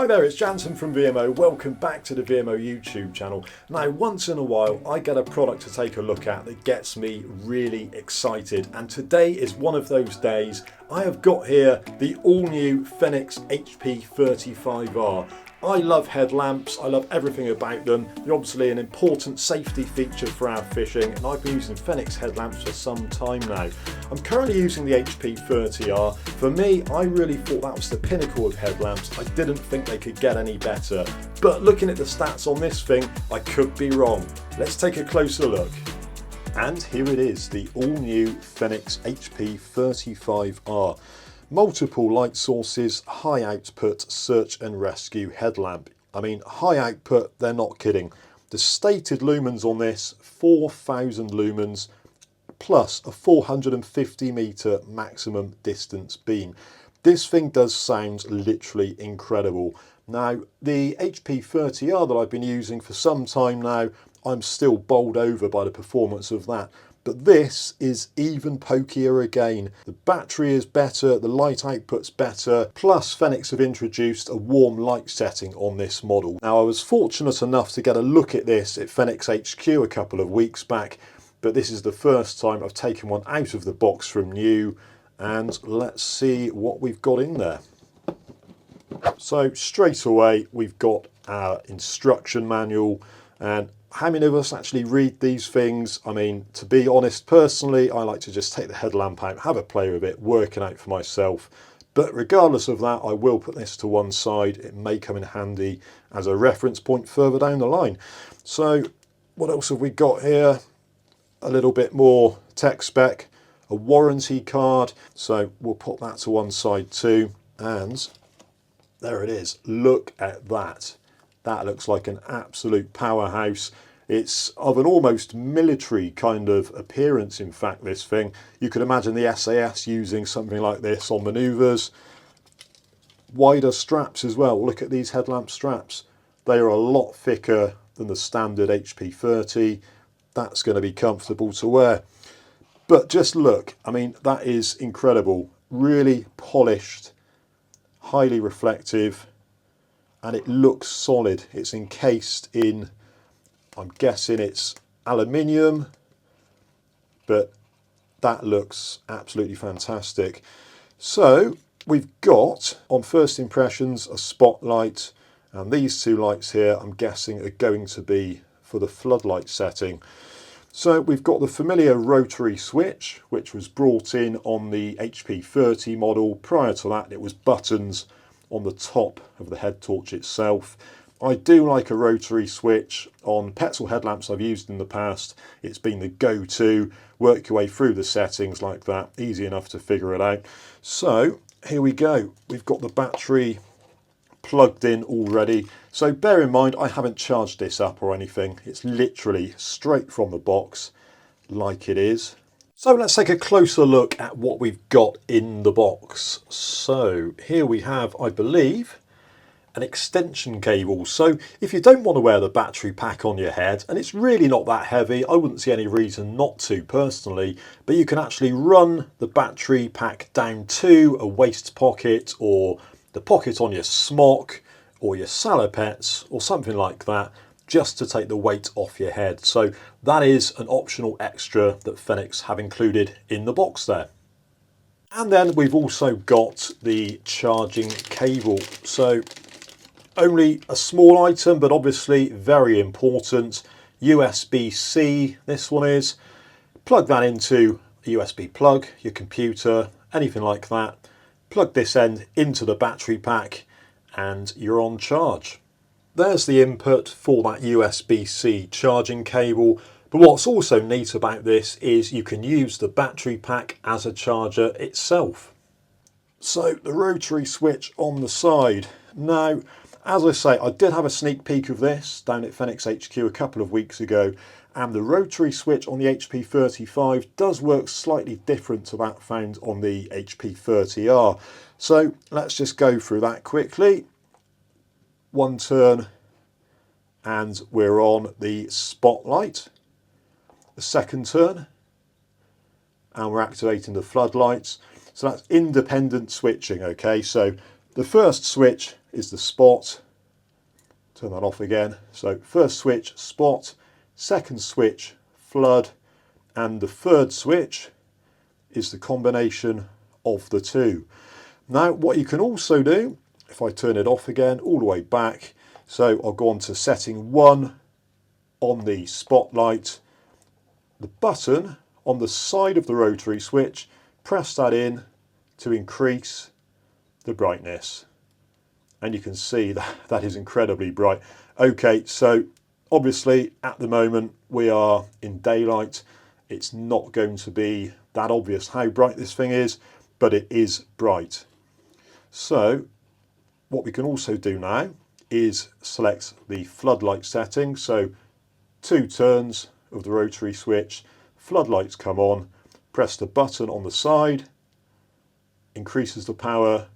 Hi there, it's Jansen from VMO. Welcome back to the VMO YouTube channel. Now, once in a while, I get a product to take a look at that gets me really excited. And today is one of those days. I have got here the all-new Fenix HP35R. I love headlamps, I love everything about them. They're obviously an important safety feature for our fishing, and I've been using Fenix headlamps for some time now. I'm currently using the HP30R. For me, I really thought that was the pinnacle of headlamps. I didn't think they could get any better. But looking at the stats on this thing, I could be wrong. Let's take a closer look. And here it is, the all-new Fenix HP35R. Multiple light sources, high output search and rescue headlamp. I mean, high output, they're not kidding. The stated lumens on this, 4,000 lumens, plus a 450 meter maximum distance beam. This thing does sound literally incredible. Now, the HP30R that I've been using for some time now, I'm still bowled over by the performance of that. But this is even pokier again. The battery is better, the light output's better, plus Fenix have introduced a warm light setting on this model. Now, I was fortunate enough to get a look at this at Fenix HQ a couple of weeks back, but this is the first time I've taken one out of the box from new, and let's see what we've got in there. So straight away, we've got our instruction manual, and how many of us actually read these things? I mean, to be honest, personally, I like to just take the headlamp out, have a play with it, work it out for myself. But regardless of that, I will put this to one side. It may come in handy as a reference point further down the line. So what else have we got here? A little bit more tech spec, a warranty card. So we'll put that to one side too. And there it is. Look at that. That looks like an absolute powerhouse. It's of an almost military kind of appearance, in fact, this thing. You could imagine the SAS using something like this on manoeuvres. Wider straps as well. Look at these headlamp straps. They are a lot thicker than the standard HP30. That's going to be comfortable to wear. But just look, I mean, that is incredible. Really polished, highly reflective. And it looks solid. It's encased in, I'm guessing it's aluminium, but that looks absolutely fantastic. So we've got, on first impressions, a spotlight, and these two lights here, I'm guessing, are going to be for the floodlight setting. So we've got the familiar rotary switch, which was brought in on the HP30 model. Prior to that, it was buttons on the top of the head torch itself. I do like a rotary switch. On petrol headlamps I've used in the past, it's been the go-to. Work your way through the settings like that, easy enough to figure it out. So here we go, we've got the battery plugged in already. So bear in mind, I haven't charged this up or anything. It's literally straight from the box like it is. So let's take a closer look at what we've got in the box. So here we have, I believe, an extension cable. So if you don't want to wear the battery pack on your head, and it's really not that heavy, I wouldn't see any reason not to personally, but you can actually run the battery pack down to a waist pocket or the pocket on your smock or your salopettes or something like that, just to take the weight off your head. So that is an optional extra that Fenix have included in the box there. And then we've also got the charging cable. So only a small item, but obviously very important. USB-C, this one is. Plug that into a USB plug, your computer, anything like that. Plug this end into the battery pack and you're on charge. There's the input for that USB-C charging cable, but what's also neat about this is you can use the battery pack as a charger itself. So the rotary switch on the side. Now, as I say, I did have a sneak peek of this down at Fenix HQ a couple of weeks ago, and the rotary switch on the HP35 does work slightly different to that found on the HP30R. So let's just go through that quickly. One turn and we're on the spotlight. The second turn and we're activating the floodlights. So that's independent switching, okay? So the first switch is the spot. Turn that off again. So first switch, spot, second switch, flood, and the third switch is the combination of the two. Now what you can also do, if I turn it off again all the way back, so I'll go on to setting 1 on the spotlight, the button on the side of the rotary switch, press that in to increase the brightness. And you can see that that is incredibly bright. Okay, so obviously at the moment we are in daylight. It's not going to be that obvious how bright this thing is, but it is bright. So what we can also do now is select the floodlight setting. So 2 turns of the rotary switch, floodlights come on, press the button on the side, increases the power,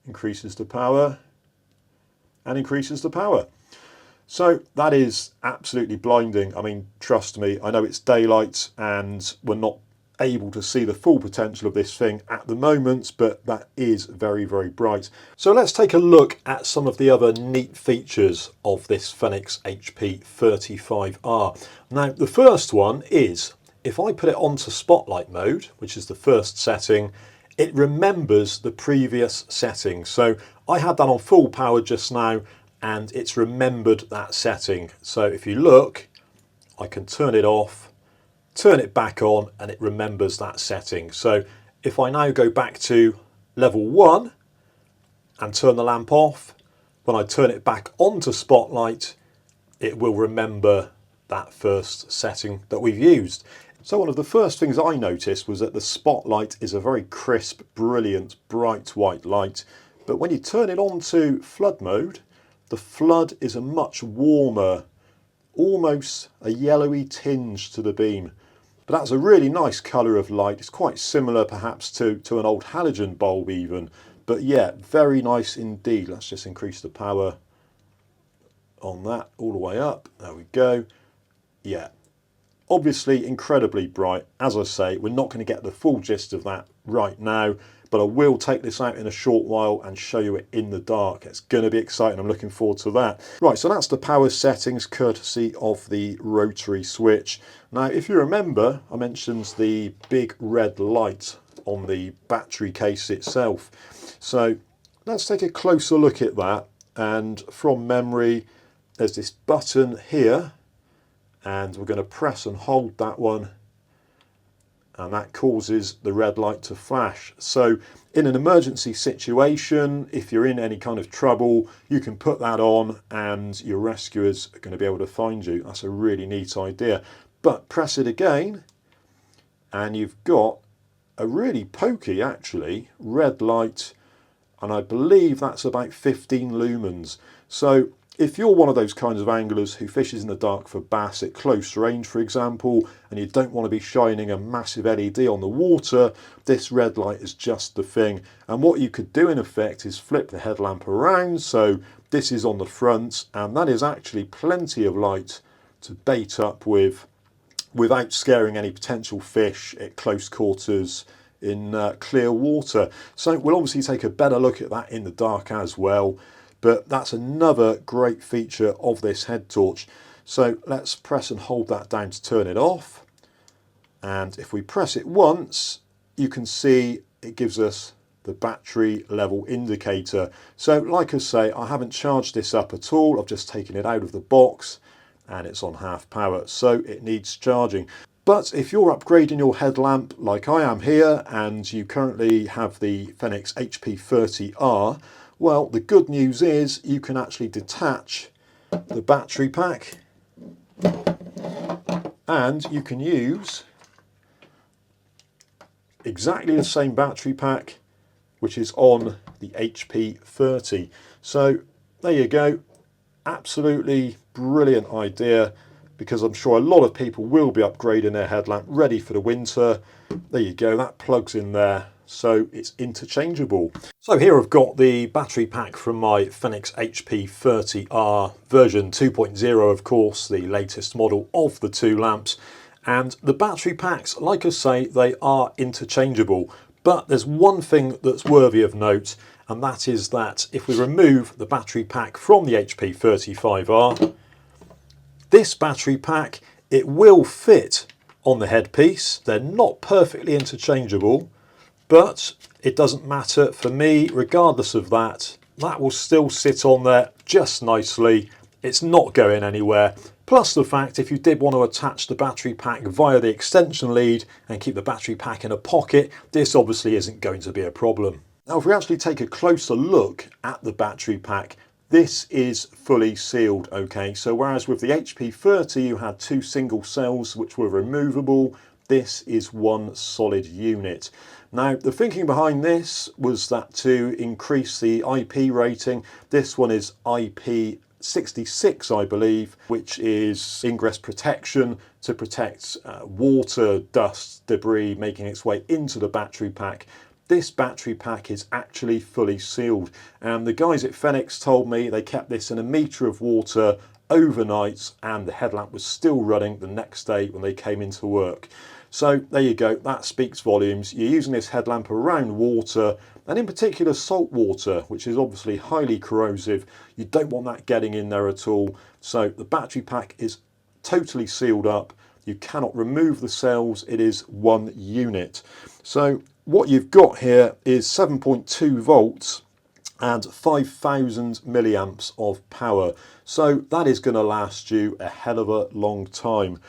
increases the power, and increases the power. So that is absolutely blinding. I mean, trust me, I know it's daylight and we're not able to see the full potential of this thing at the moment, but that is very, very bright. So let's take a look at some of the other neat features of this Fenix HP35R. Now, the first one is, if I put it onto spotlight mode, which is the first setting, it remembers the previous setting. So I had that on full power just now and it's remembered that setting. So if you look, I can turn it off, turn it back on, and it remembers that setting. So if I now go back to level 1 and turn the lamp off, when I turn it back onto spotlight, it will remember that first setting that we've used. So one of the first things I noticed was that the spotlight is a very crisp, brilliant, bright white light. But when you turn it on to flood mode, the flood is a much warmer, almost a yellowy tinge to the beam. But that's a really nice colour of light. It's quite similar perhaps to an old halogen bulb even. But yeah, very nice indeed. Let's just increase the power on that all the way up. There we go. Yeah. Obviously incredibly bright. As I say, we're not going to get the full gist of that right now, but I will take this out in a short while and show you it in the dark. It's going to be exciting. I'm looking forward to that. Right, so that's the power settings courtesy of the rotary switch. Now, if you remember, I mentioned the big red light on the battery case itself. So let's take a closer look at that. And from memory, there's this button here, and we're going to press and hold that one, and that causes the red light to flash. So in an emergency situation, if you're in any kind of trouble, you can put that on and your rescuers are going to be able to find you. That's a really neat idea. But press it again and you've got a really pokey, actually, red light, and I believe that's about 15 lumens. So if you're one of those kinds of anglers who fishes in the dark for bass at close range, for example, and you don't want to be shining a massive LED on the water, this red light is just the thing. And what you could do in effect is flip the headlamp around, so this is on the front, and that is actually plenty of light to bait up with without scaring any potential fish at close quarters in clear water. So we'll obviously take a better look at that in the dark as well. But that's another great feature of this head torch. So let's press and hold that down to turn it off. And if we press it once, you can see it gives us the battery level indicator. So like I say, I haven't charged this up at all. I've just taken it out of the box and it's on half power. So it needs charging. But if you're upgrading your headlamp like I am here, and you currently have the Fenix HP30R, well, the good news is you can actually detach the battery pack and you can use exactly the same battery pack which is on the HP30. So there you go. Absolutely brilliant idea, because I'm sure a lot of people will be upgrading their headlamp ready for the winter. There you go, that plugs in there. So it's interchangeable. So here I've got the battery pack from my Fenix HP30R version 2.0, of course, the latest model of the two lamps. And the battery packs, like I say, they are interchangeable. But there's one thing that's worthy of note, and that is that if we remove the battery pack from the HP35R, this battery pack, it will fit on the headpiece. They're not perfectly interchangeable, but it doesn't matter for me. Regardless of that, that will still sit on there just nicely. It's not going anywhere. Plus the fact, if you did want to attach the battery pack via the extension lead and keep the battery pack in a pocket, this obviously isn't going to be a problem. Now, if we actually take a closer look at the battery pack, this is fully sealed, okay? So whereas with the HP30 you had 2 single cells which were removable, this is one solid unit. Now, the thinking behind this was that to increase the IP rating, this one is IP66, I believe, which is ingress protection to protect water, dust, debris making its way into the battery pack. This battery pack is actually fully sealed, and the guys at Fenix told me they kept this in a metre of water overnight and the headlamp was still running the next day when they came into work. So there you go, that speaks volumes. You're using this headlamp around water, and in particular salt water, which is obviously highly corrosive. You don't want that getting in there at all. So the battery pack is totally sealed up. You cannot remove the cells. It is one unit. So what you've got here is 7.2 volts and 5,000 milliamps of power. So that is going to last you a hell of a long time.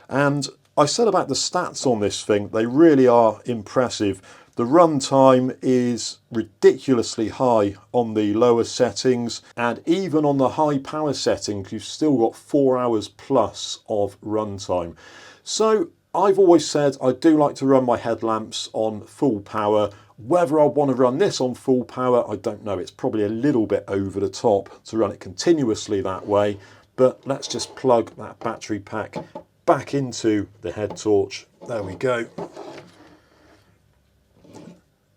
And I said about the stats on this thing, they really are impressive. The run time is ridiculously high on the lower settings, and even on the high power settings, you've still got 4 hours plus of run time. So I've always said I do like to run my headlamps on full power. Whether I want to run this on full power, I don't know. It's probably a little bit over the top to run it continuously that way, but let's just plug that battery pack back into the head torch. There we go.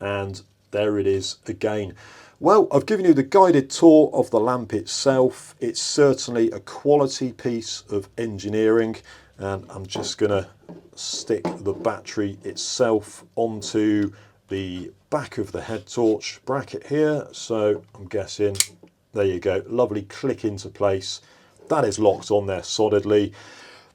And there it is again. Well, I've given you the guided tour of the lamp itself. It's certainly a quality piece of engineering, and I'm just going to stick the battery itself onto the back of the head torch bracket here. So I'm guessing, there you go, lovely click into place. That is locked on there solidly.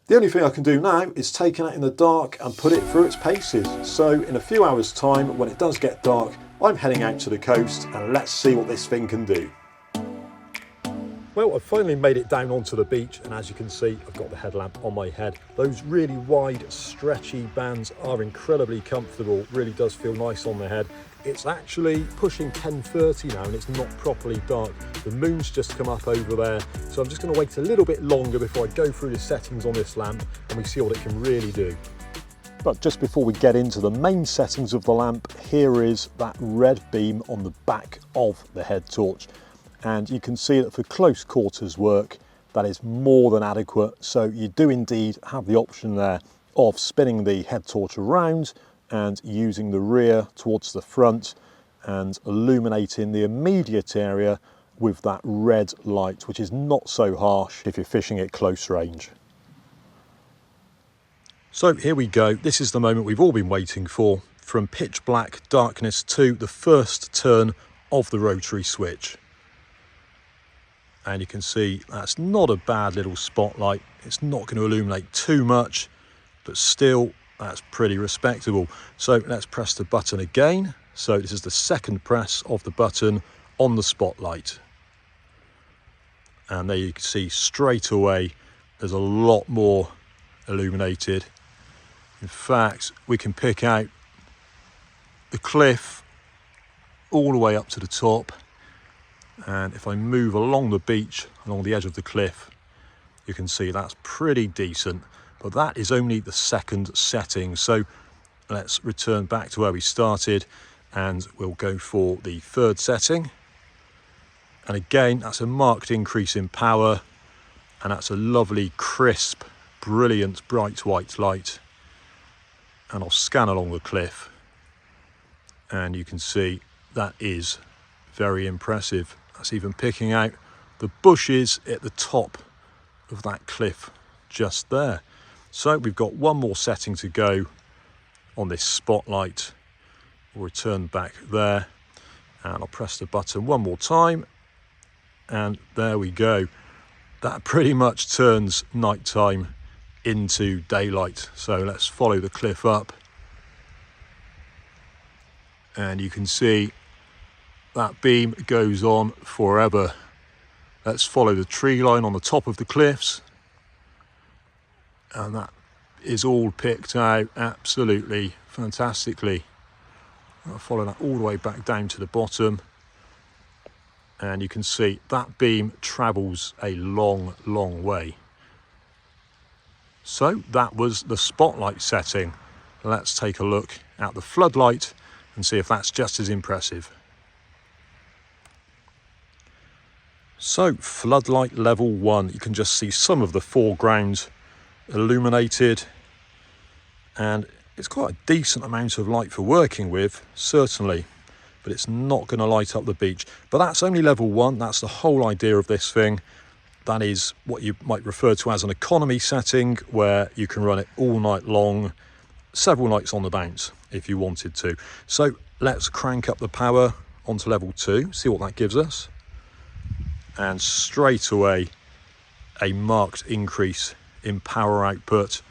The only thing I can do now is take it out in the dark and put it through its paces. So in a few hours time, when it does get dark, I'm heading out to the coast and let's see what this thing can do. Well, I've finally made it down onto the beach, and as you can see, I've got the headlamp on my head. Those really wide, stretchy bands are incredibly comfortable. Really does feel nice on the head. It's actually pushing 10:30 now and it's not properly dark. The moon's just come up over there, so I'm just going to wait a little bit longer before I go through the settings on this lamp and we see what it can really do. But just before we get into the main settings of the lamp, here is that red beam on the back of the head torch. And you can see that for close quarters work, that is more than adequate. So you do indeed have the option there of spinning the head torch around and using the rear towards the front and illuminating the immediate area with that red light, which is not so harsh if you're fishing at close range. So here we go. This is the moment we've all been waiting for. From pitch black darkness to the first turn of the rotary switch. And you can see that's not a bad little spotlight. It's not going to illuminate too much, but still that's pretty respectable. So let's press the button again. So this is the second press of the button on the spotlight. And there you can see straight away there's a lot more illuminated. In fact, we can pick out the cliff all the way up to the top. And if I move along the beach, along the edge of the cliff, you can see that's pretty decent. But that is only the second setting. So let's return back to where we started and we'll go for the third setting. And again, that's a marked increase in power, and that's a lovely, crisp, brilliant, bright white light. And I'll scan along the cliff and you can see that is very impressive. That's even picking out the bushes at the top of that cliff just there. So we've got one more setting to go on this spotlight. We'll return back there And I'll press the button one more time, and there we go. That pretty much turns nighttime into daylight. So let's follow the cliff up, and you can see that beam goes on forever. Let's follow the tree line on the top of the cliffs, and that is all picked out absolutely fantastically. I'll follow that all the way back down to the bottom, and you can see that beam travels a long, long way. So that was the spotlight setting. Let's take a look at the floodlight and see if that's just as impressive. So floodlight level 1, you can just see some of the foreground illuminated, and it's quite a decent amount of light for working with, certainly, but it's not going to light up the beach. But that's only level 1. That's the whole idea of this thing. That is what you might refer to as an economy setting, where you can run it all night long, several nights on the bounce if you wanted to. So let's crank up the power onto level 2, see what that gives us. And straight away, a marked increase in power output.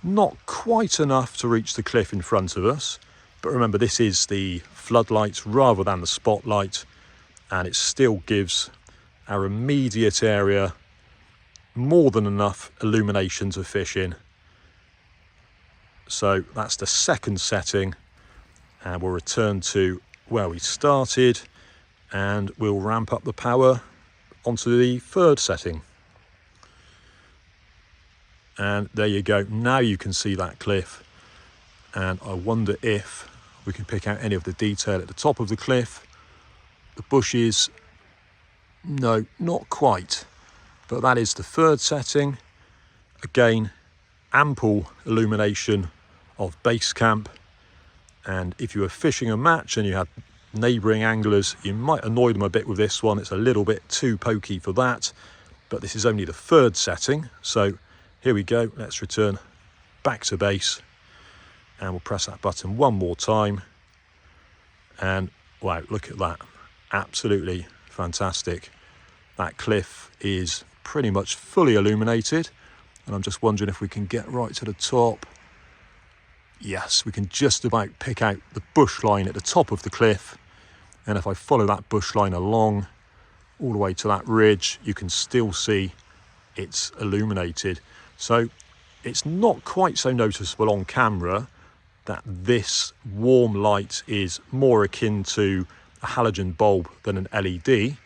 Not quite enough to reach the cliff in front of us, but remember, this is the floodlight rather than the spotlight, and it still gives our immediate area more than enough illumination to fish in. So that's the second setting, and we'll return to where we started, and we'll ramp up the power onto the third setting. And there you go. Now you can see that cliff, and I wonder if we can pick out any of the detail at the top of the cliff. The bushes, no, not quite, but that is the third setting. Again, ample illumination of base camp, and if you were fishing a match and you had neighbouring anglers, you might annoy them a bit with this one. It's a little bit too pokey for that, but this is only the third setting. So here we go. Let's return back to base, and we'll press that button one more time, and wow, look at that. Absolutely fantastic. That cliff is pretty much fully illuminated, and I'm just wondering if we can get right to the top. Yes, we can just about pick out the bush line at the top of the cliff, and if I follow that bush line along all the way to that ridge, you can still see it's illuminated. So it's not quite so noticeable on camera that this warm light is more akin to a halogen bulb than an LED,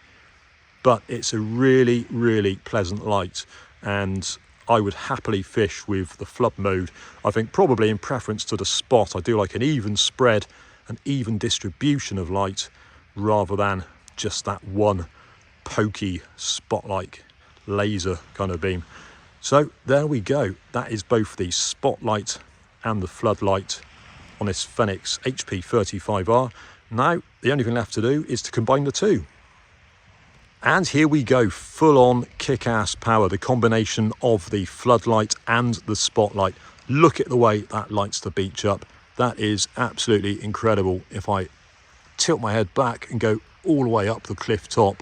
but it's a really, really pleasant light, and I would happily fish with the flood mode. I think probably in preference to the spot. I do like an even spread, an even distribution of light, rather than just that one pokey spotlight laser kind of beam. So there we go. That is both the spotlight and the floodlight on this Fenix HP35R. Now, the only thing left to do is to combine the two. And here we go, full on kick-ass power, the combination of the floodlight and the spotlight. Look at the way that lights the beach up. That is absolutely incredible. If I tilt my head back and go all the way up the cliff top,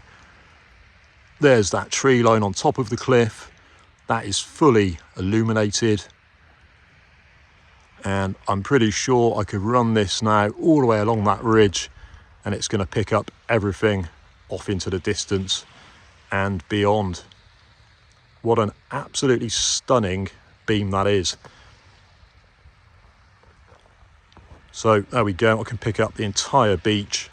there's that tree line on top of the cliff. That is fully illuminated. And I'm pretty sure I could run this now all the way along that ridge, and it's going to pick up everything off into the distance and beyond. What an absolutely stunning beam that is. So there we go. I can pick up the entire beach,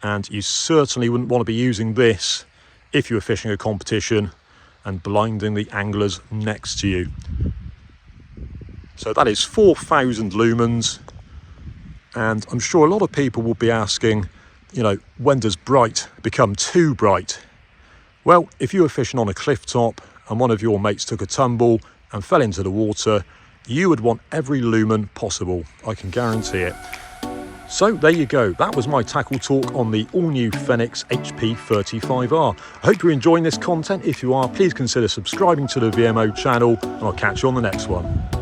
and you certainly wouldn't want to be using this if you were fishing a competition and blinding the anglers next to you. So that is 4,000 lumens, and I'm sure a lot of people will be asking, you know, when does bright become too bright? Well, if you were fishing on a cliff top and one of your mates took a tumble and fell into the water, you would want every lumen possible, I can guarantee it. So there you go, that was my tackle talk on the all-new Fenix HP35R. I hope you're enjoying this content. If you are, please consider subscribing to the VMO channel, and I'll catch you on the next one.